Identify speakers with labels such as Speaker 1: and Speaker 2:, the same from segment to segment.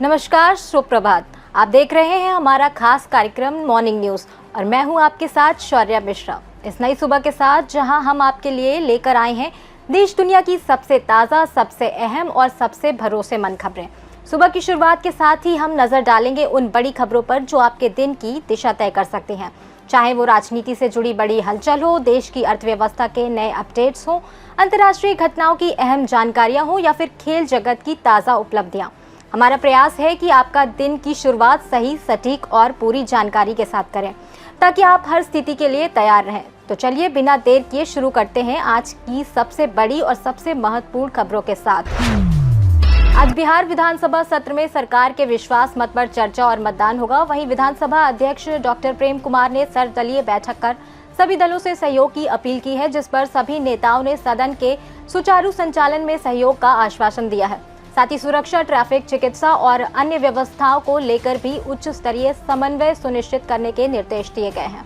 Speaker 1: नमस्कार, सुप्रभात। आप देख रहे हैं हमारा खास कार्यक्रम मॉर्निंग न्यूज़ और मैं हूं आपके साथ शौर्या मिश्रा। इस नई सुबह के साथ जहां हम आपके लिए लेकर आए हैं देश दुनिया की सबसे ताज़ा, सबसे अहम और सबसे भरोसेमंद खबरें। सुबह की शुरुआत के साथ ही हम नज़र डालेंगे उन बड़ी खबरों पर जो आपके दिन की दिशा तय कर सकती हैं, चाहे वो राजनीति से जुड़ी बड़ी हलचल हो, देश की अर्थव्यवस्था के नए अपडेट्स हो, अंतर्राष्ट्रीय घटनाओं की अहम जानकारियां हो या फिर खेल जगत की ताज़ा उपलब्धियां। हमारा प्रयास है कि आपका दिन की शुरुआत सही, सटीक और पूरी जानकारी के साथ करें ताकि आप हर स्थिति के लिए तैयार रहें। तो चलिए बिना देर किए शुरू करते हैं आज की सबसे बड़ी और सबसे महत्वपूर्ण खबरों के साथ। आज बिहार विधानसभा सत्र में सरकार के विश्वास मत पर चर्चा और मतदान होगा। वहीं विधानसभा अध्यक्ष डॉक्टर प्रेम कुमार ने सर्वदलीय बैठक कर सभी दलों से सहयोग की अपील की है, जिस पर सभी नेताओं ने सदन के सुचारू संचालन में सहयोग का आश्वासन दिया है। साथ ही सुरक्षा, ट्रैफिक, चिकित्सा और अन्य व्यवस्थाओं को लेकर भी उच्च स्तरीय समन्वय सुनिश्चित करने के निर्देश दिए गए हैं।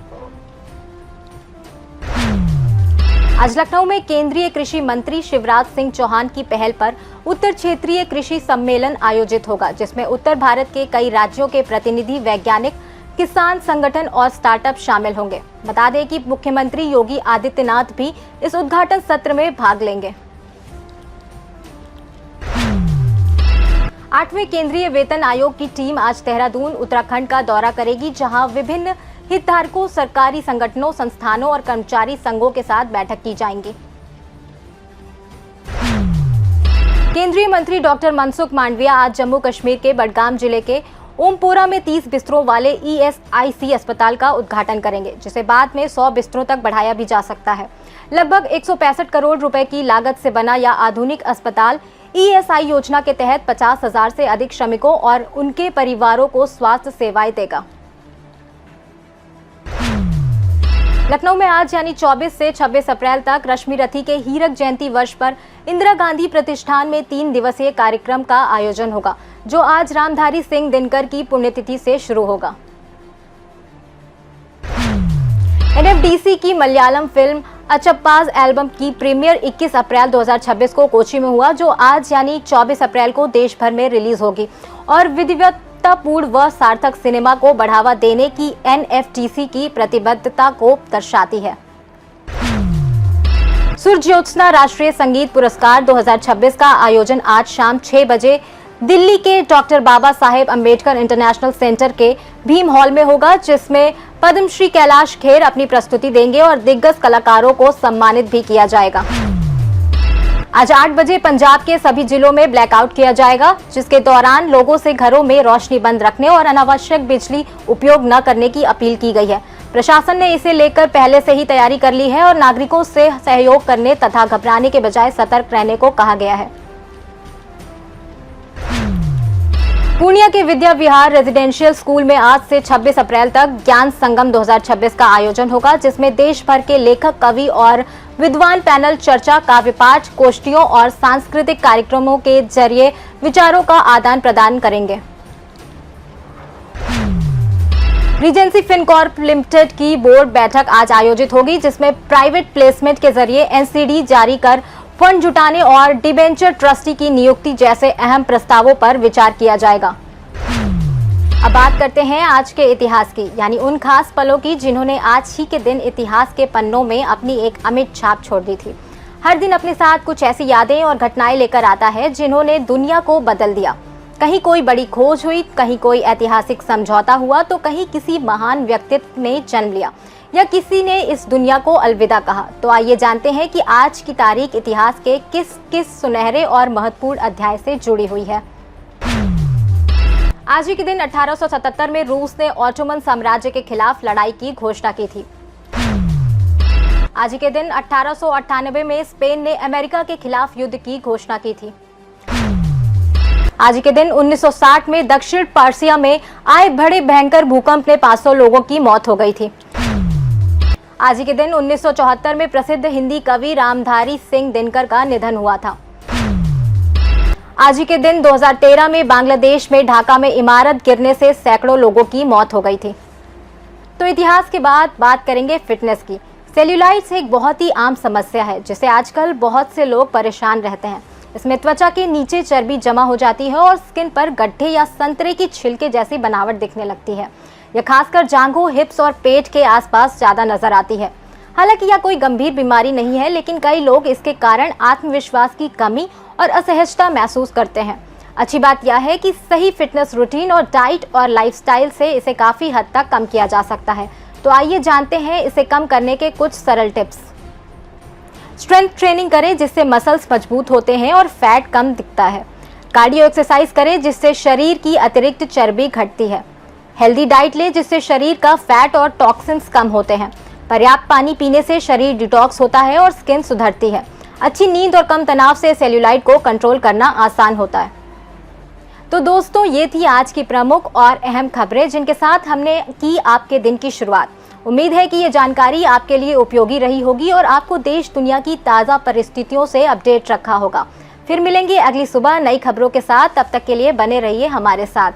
Speaker 1: आज लखनऊ में केंद्रीय कृषि मंत्री शिवराज सिंह चौहान की पहल पर उत्तर क्षेत्रीय कृषि सम्मेलन आयोजित होगा, जिसमें उत्तर भारत के कई राज्यों के प्रतिनिधि, वैज्ञानिक, किसान संगठन और स्टार्टअप शामिल होंगे। बता दें कि मुख्यमंत्री योगी आदित्यनाथ भी इस उद्घाटन सत्र में भाग लेंगे। 8वें केंद्रीय वेतन आयोग की टीम आज देहरादून, उत्तराखंड का दौरा करेगी, जहां विभिन्न हितधारकों, सरकारी संगठनों, संस्थानों और कर्मचारी संघों के साथ बैठक की जाएंगी। केंद्रीय मंत्री डॉक्टर मनसुख मांडविया आज जम्मू कश्मीर के बडगाम जिले के ओमपोरा में 30 बिस्तरों वाले ESIC अस्पताल का उद्घाटन करेंगे, जिसे बाद में 100 बिस्तरों तक बढ़ाया भी जा सकता है। लगभग 165 करोड़ रुपए की लागत से बना यह आधुनिक अस्पताल ESI योजना के तहत 50,000 से अधिक श्रमिकों और उनके परिवारों को स्वास्थ्य सेवाएं देगा। लखनऊ में आज यानी 24 से 26 अप्रैल तक रश्मि रथी के हीरक जयंती वर्ष पर इंदिरा गांधी प्रतिष्ठान में 3 दिवसीय कार्यक्रम का आयोजन होगा, जो आज रामधारी सिंह दिनकर की पुण्यतिथि से शुरू होगा। NFDC की मलयालम फिल्म अचप्पाज एल्बम की प्रीमियर 21 अप्रैल 2026 को कोची में हुआ, जो आज यानी 24 अप्रैल को देश भर में रिलीज होगी और विविधतापूर्ण व सार्थक सिनेमा को बढ़ावा देने की NFDC की प्रतिबद्धता को दर्शाती है। सुरज्योत्सना राष्ट्रीय संगीत पुरस्कार 2026 का आयोजन आज शाम 6 बजे दिल्ली के doctor Baba Saheb Ambedkar international centre के भीम हॉल में होगा, जिसमें पद्मश्री कैलाश खेर अपनी प्रस्तुति देंगे और दिग्गज कलाकारों को सम्मानित भी किया जाएगा। आज 8 बजे पंजाब के सभी जिलों में ब्लैकआउट किया जाएगा, जिसके दौरान लोगों से घरों में रोशनी बंद रखने और अनावश्यक बिजली उपयोग न करने की अपील की गई है। प्रशासन ने इसे लेकर पहले से ही तैयारी कर ली है और नागरिकों से सहयोग करने तथा घबराने के बजाय सतर्क रहने को कहा गया है। पूर्णिया के विद्या विहार रेजिडेंशियल स्कूल में आज से 26 अप्रैल तक ज्ञान संगम 2026 का आयोजन होगा, जिसमें देश भर के लेखक, कवि और विद्वान पैनल चर्चा, काव्य पाठ, गोष्ठियों और सांस्कृतिक कार्यक्रमों के जरिए विचारों का आदान प्रदान करेंगे। रीजेंसी फिनकॉर्प लिमिटेड की बोर्ड बैठक आज आयोजित होगी, जिसमें प्राइवेट प्लेसमेंट के जरिए NCD जारी कर फंड जुटाने और डिबेंचर ट्रस्टी की नियुक्ति जैसे अहम प्रस्तावों पर विचार किया जाएगा। अब बात करते हैं आज के इतिहास की, यानी उन खास पलों की जिन्होंने आज ही के दिन इतिहास के पन्नों में अपनी एक अमिट छाप छोड़ दी थी। हर दिन अपने साथ कुछ ऐसी यादें और घटनाएं लेकर आता है जिन्होंने दुनिया को बदल दिया। कहीं कोई बड़ी खोज हुई, कहीं कोई ऐतिहासिक समझौता हुआ, तो कहीं किसी महान व्यक्तित्व ने जन्म लिया या किसी ने इस दुनिया को अलविदा कहा। तो आइए जानते हैं कि आज की तारीख इतिहास के किस किस सुनहरे और महत्वपूर्ण अध्याय से जुड़ी हुई है। आज ही के दिन 1877 में रूस ने ऑटोमन साम्राज्य के खिलाफ लड़ाई की घोषणा की थी। आज ही के दिन 1898 में स्पेन ने अमेरिका के खिलाफ युद्ध की घोषणा की थी। आज ही के दिन 1960 में दक्षिण पर्सिया में आए बड़े भयंकर भूकंप में 500 लोगों की मौत हो गई थी। आज ही के दिन 1974 में प्रसिद्ध हिंदी कवि रामधारी सिंह दिनकर का निधन हुआ था। आज ही के दिन 2013 में बांग्लादेश में ढाका में इमारत गिरने से सैकड़ों लोगों की मौत हो गई थी। तो इतिहास के बाद बात करेंगे फिटनेस की। सेल्यूलाइट्स एक बहुत ही आम समस्या है, जिससे आजकल बहुत से लोग परेशान रहते हैं। इसमें त्वचा के नीचे चर्बी जमा हो जाती है और स्किन पर गड्ढे या संतरे की छिलके जैसी बनावट दिखने लगती है। यह खासकर जांघों, हिप्स और पेट के आसपास ज्यादा नजर आती है। हालांकि यह कोई गंभीर बीमारी नहीं है, लेकिन कई लोग इसके कारण आत्मविश्वास की कमी और असहजता महसूस करते हैं। अच्छी बात यह है कि सही फिटनेस रूटीन और डाइट और लाइफस्टाइल से इसे काफी हद तक कम किया जा सकता है। तो आइए जानते हैं इसे कम करने के कुछ सरल टिप्स। स्ट्रेंथ ट्रेनिंग करें जिससे मसल्स मजबूत होते हैं और फैट कम दिखता है। कार्डियो एक्सरसाइज करें जिससे शरीर की अतिरिक्त चर्बी घटती है। हेल्दी डाइट लें जिससे शरीर का फैट और टॉक्सिन्स कम होते हैं। पर्याप्त पानी पीने से शरीर डिटॉक्स होता है और स्किन सुधरती है। अच्छी नींद और कम तनाव से सेल्यूलाइट को कंट्रोल करना आसान होता है। तो दोस्तों, ये थी आज की प्रमुख और अहम खबरें जिनके साथ हमने की आपके दिन की शुरुआत। उम्मीद है कि ये जानकारी आपके लिए उपयोगी रही होगी और आपको देश दुनिया की ताज़ा परिस्थितियों से अपडेट रखा होगा। फिर मिलेंगे अगली सुबह नई खबरों के साथ। तब तक के लिए बने रहिए हमारे साथ।